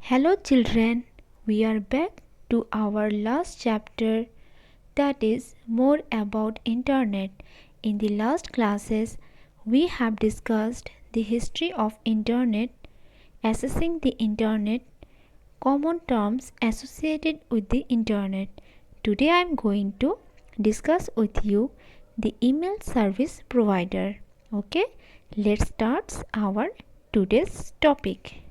Hello children, we are back to our last chapter, that is more about internet. In the last classes, we have discussed the history of internet, assessing the internet, common terms associated with the internet. Today I am going to discuss with you the email service provider. Okay, let's start our today's topic.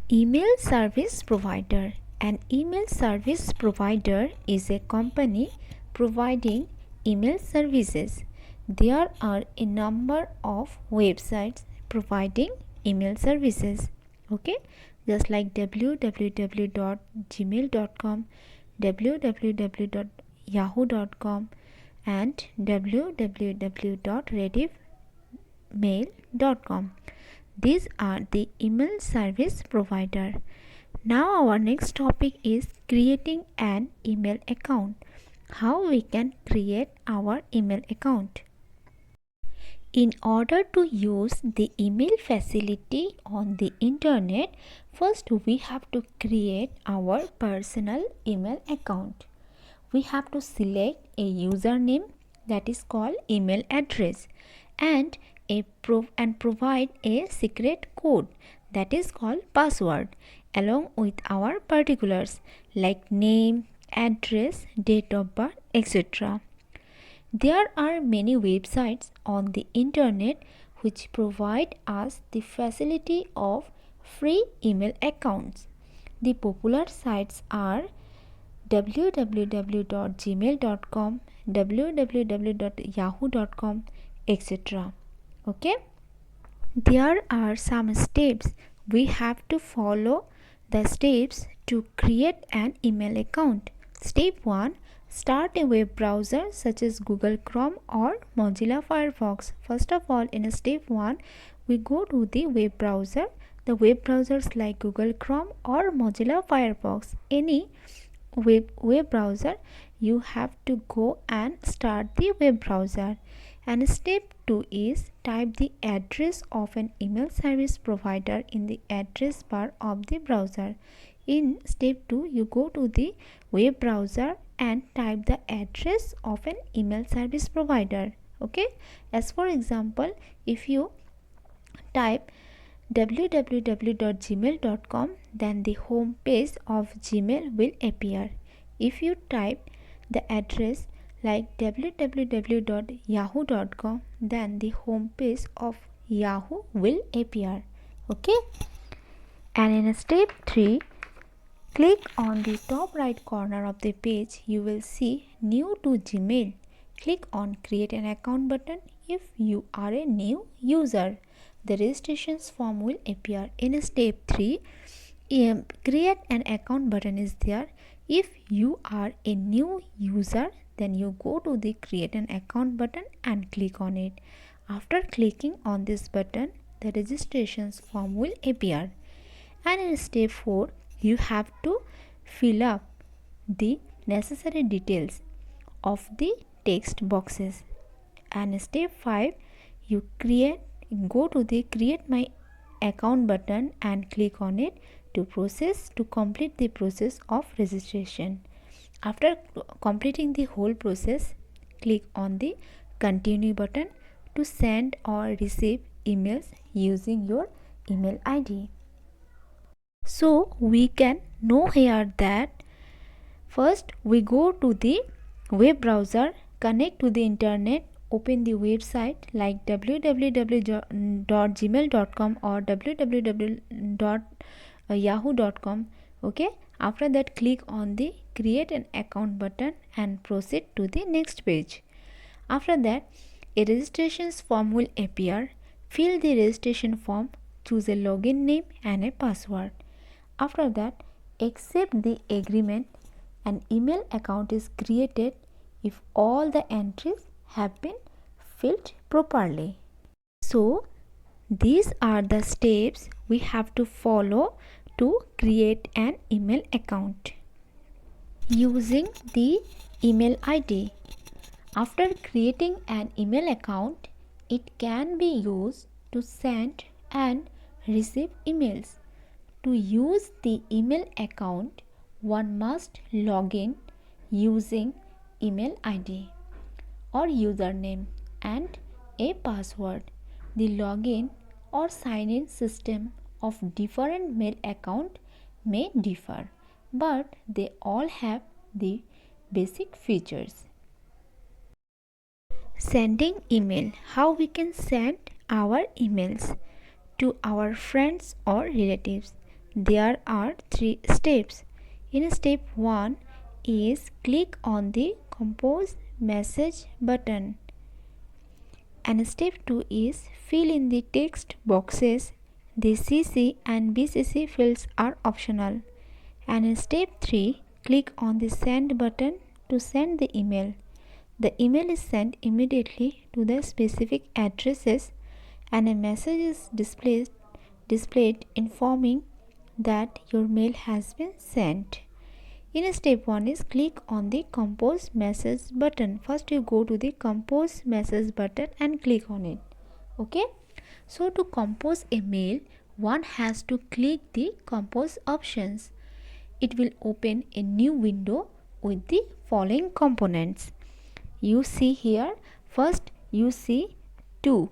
Email service provider. An email service provider is a company providing email services. There are a number of websites providing email services. Okay, just like www.gmail.com, www.yahoo.com, and www.rediffmail.com. These are the email service provider. Now our next topic is creating an email account. How we can create our email account. In order to use the email facility on the internet, first we have to create our personal email account. We have to select a username, that is called email address, and provide a secret code, that is called password, along with our particulars like name, address, date of birth, etc. There are many websites on the internet which provide us the facility of free email accounts. The popular sites are www.gmail.com, www.yahoo.com, etc. Okay, there are some steps we have to follow. The steps to create an email account. Step 1, start a web browser such as Google Chrome or Mozilla Firefox. First of all, in step 1, we go to the web browser. The web browsers like Google Chrome or Mozilla Firefox, any web browser, you have to go and start the web browser. And step 2 is type the address of an email service provider in the address bar of the browser. In step 2, you go to the web browser and type the address of an email service provider. Okay, as for example, if you type www.gmail.com, then the home page of Gmail will appear. If you type the address like www.yahoo.com, then the home page of Yahoo will appear. Okay, and in step 3, click on the top right corner of the page. You will see new to Gmail. Click on create an account button if you are a new user. The registration form will appear. In step 3, create an account button is there. If you are a new user, then you go to the create an account button and click on it. After clicking on this button, the registration form will appear. And in step 4, you have to fill up the necessary details of the text boxes. And step 5, you go to the create my account button and click on it to complete the process of registration. After completing the whole process, click on the continue button to send or receive emails using your email ID. So we can know here that first we go to the web browser, connect to the internet, open the website like www.gmail.com or www.yahoo.com. Okay, after that click on the create an account button and proceed to the next page. After that, a registration form will appear. Fill the registration form, choose a login name and a password. After that, accept the agreement. An email account is created if all the entries have been filled properly. So, these are the steps we have to follow to create an email account. Using the email ID. After creating an email account, it can be used to send and receive emails. To use the email account, one must log in using email ID or username and a password. The login or sign-in system of different mail account may differ, but they all have the basic features. Sending email. How we can send our emails to our friends or relatives. There are 3 steps. In step 1 is click on the compose message button. And step 2 is fill in the text boxes. The CC and BCC fields are optional. And in step 3, click on the send button to send the email. The email is sent immediately to the specific addresses and a message is displayed informing that your mail has been sent. In step 1 is click on the compose message button. First you go to the compose message button and click on it. Okay. So to compose a mail, one has to click the compose options. It will open a new window with the following components. You see here, first you see 2.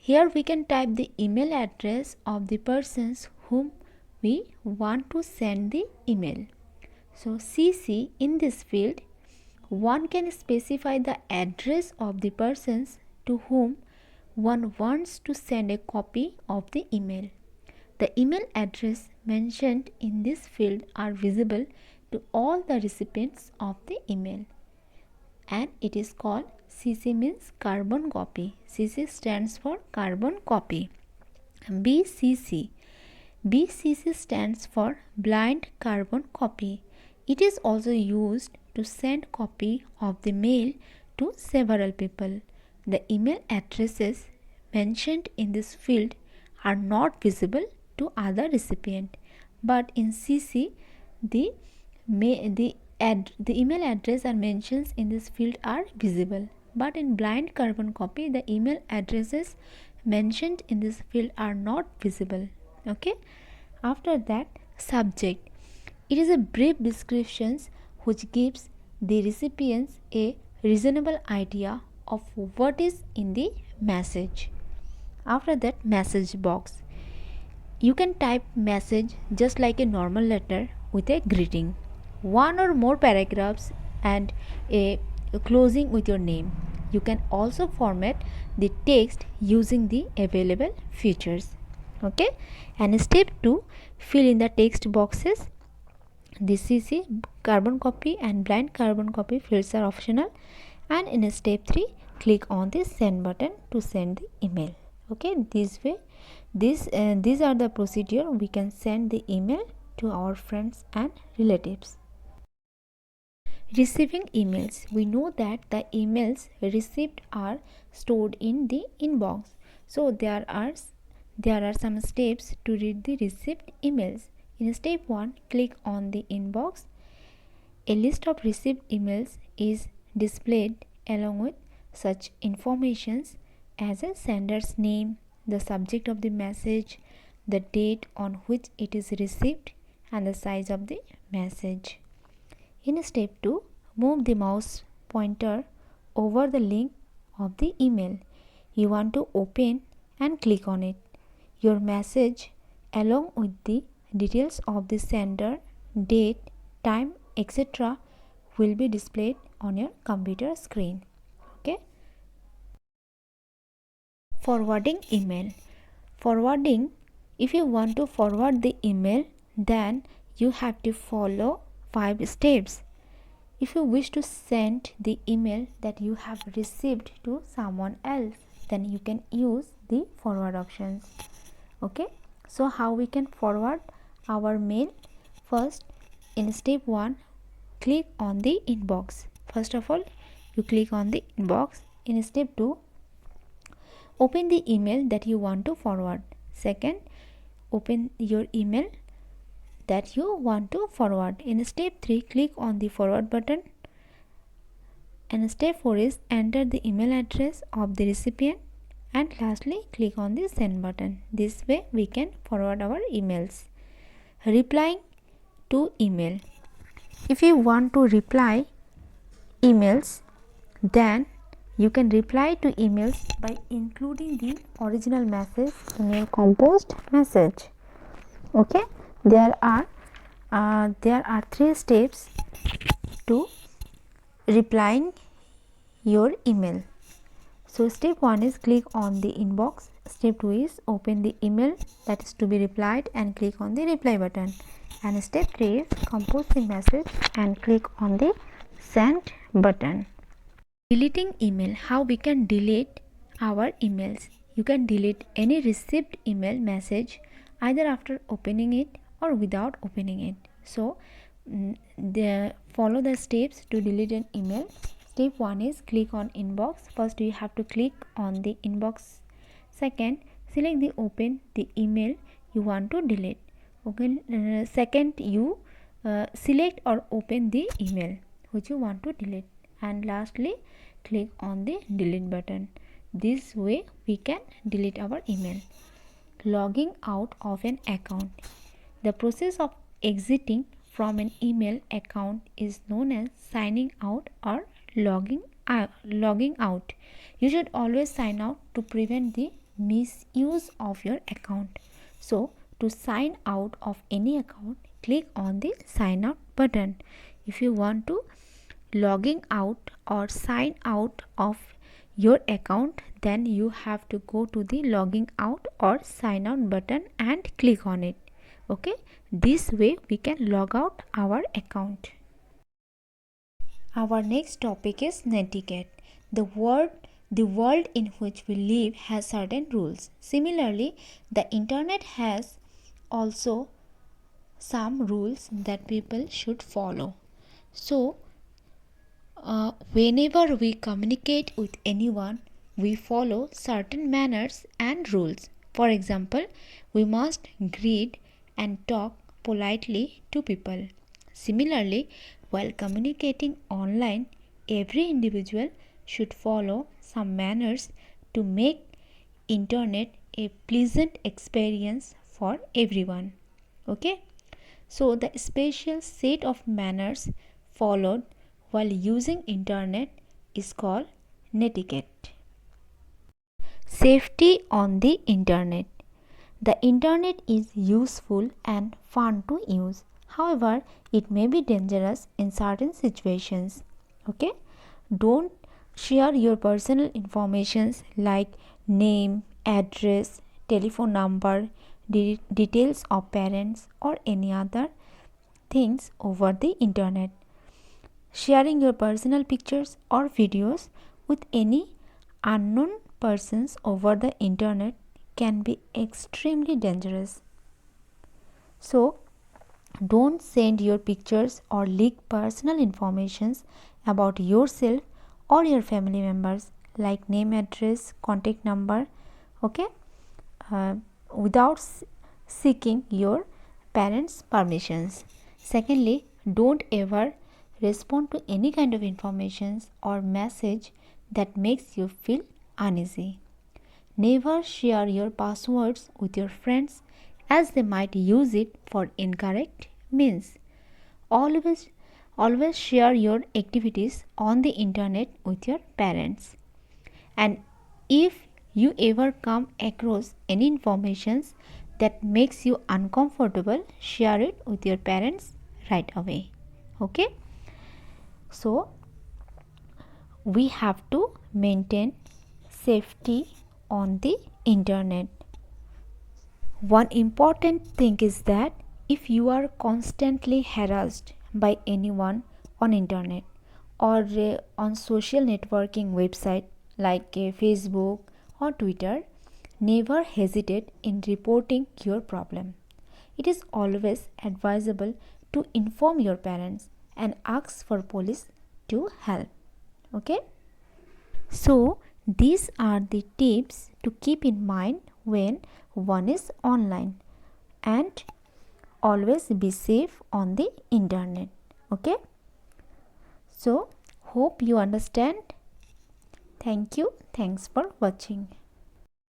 Here we can type the email address of the persons whom we want to send the email. So CC, in this field, one can specify the address of the persons to whom one wants to send a copy of the email. The email address mentioned in this field are visible to all the recipients of the email, and it is called CC, means carbon copy. CC stands for carbon copy. BCC stands for blind carbon copy. It is also used to send copy of the mail to several people. The email addresses mentioned in this field are not visible to other recipient, but in CC the email address and mentions in this field are visible, but in blind carbon copy the email addresses mentioned in this field are not visible. Okay. After that, subject. It is a brief description which gives the recipients a reasonable idea of what is in the message. After that, message box. You can type message just like a normal letter with a greeting, one or more paragraphs and a closing with your name. You can also format the text using the available features. Okay. And step 2, fill in the text boxes. The CC, carbon copy and blind carbon copy fields are optional. And in step 3, click on the send button to send the email. Okay, this way these are the procedure we can send the email to our friends and relatives. Receiving emails. We know that the emails received are stored in the inbox. So there are some steps to read the received emails. In step 1, click on the inbox. A list of received emails is displayed along with such informations as a sender's name, the subject of the message, the date on which it is received, and the size of the message. In step 2, move the mouse pointer over the link of the email you want to open and click on it. Your message along with the details of the sender, date, time, etc. will be displayed on your computer screen. Okay. Forwarding email. Forwarding, if you want to forward the email, then you have to follow 5 steps. If you wish to send the email that you have received to someone else, then you can use the forward options. Okay. So how we can forward our mail? First, in step 1, click on the inbox. First of all, you click on the inbox. In step 2, open the email that you want to forward. Second, open your email that you want to forward. In step 3, click on the forward button. And step 4 is enter the email address of the recipient and lastly click on the send button. This way we can forward our emails. Replying to email. If you want to reply emails, then you can reply to emails by including the original message in your composed message. Okay, there are 3 steps to replying your email. So step 1 is click on the inbox. Step 2 is open the email that is to be replied and click on the reply button. And step 3 is compose the message and click on the send button. Deleting email. How we can delete our emails? You can delete any received email message either after opening it or without opening it. So follow the steps to delete an email. Step 1 is click on inbox. First you have to click on the inbox. Second, select the open the email you want to delete. Okay. Second, you select or open the email which you want to delete, and lastly click on the delete button. This way we can delete our email. Logging out of an account. The process of exiting from an email account is known as signing out or logging out. You should always sign out to prevent the misuse of your account. So to sign out of any account, click on the sign out button. If you want to logging out or sign out of your account, then you have to go to the logging out or sign out button and click on it. Okay, this way we can log out our account. Our next topic is netiquette. The world in which we live has certain rules. Similarly, the internet has also some rules that people should follow. So whenever we communicate with anyone, we follow certain manners and rules. For example, we must greet and talk politely to people. Similarly, while communicating online, every individual should follow some manners to make internet a pleasant experience for everyone. Okay? So the special set of manners followed while using internet is called netiquette. Safety on the internet. The internet is useful and fun to use. However, it may be dangerous in certain situations. Okay? Don't share your personal informations like name, address, telephone number, details of parents or any other things over the internet. Sharing your personal pictures or videos with any unknown persons over the internet can be extremely dangerous. So, don't send your pictures or leak personal informations about yourself or your family members like name, address, contact number, okay, without seeking your parents' permissions. Secondly, don't ever respond to any kind of information or message that makes you feel uneasy. Never share your passwords with your friends as they might use it for incorrect means. Always share your activities on the internet with your parents. And if you ever come across any information that makes you uncomfortable, share it with your parents right away. Okay? So we have to maintain safety on the internet. One important thing is that if you are constantly harassed by anyone on internet or on social networking website like Facebook or Twitter, never hesitate in reporting your problem. It is always advisable to inform your parents and ask for police to help. Okay? So these are the tips to keep in mind when one is online, and always be safe on the internet. Okay? So hope you understand. Thank you. Thanks for watching.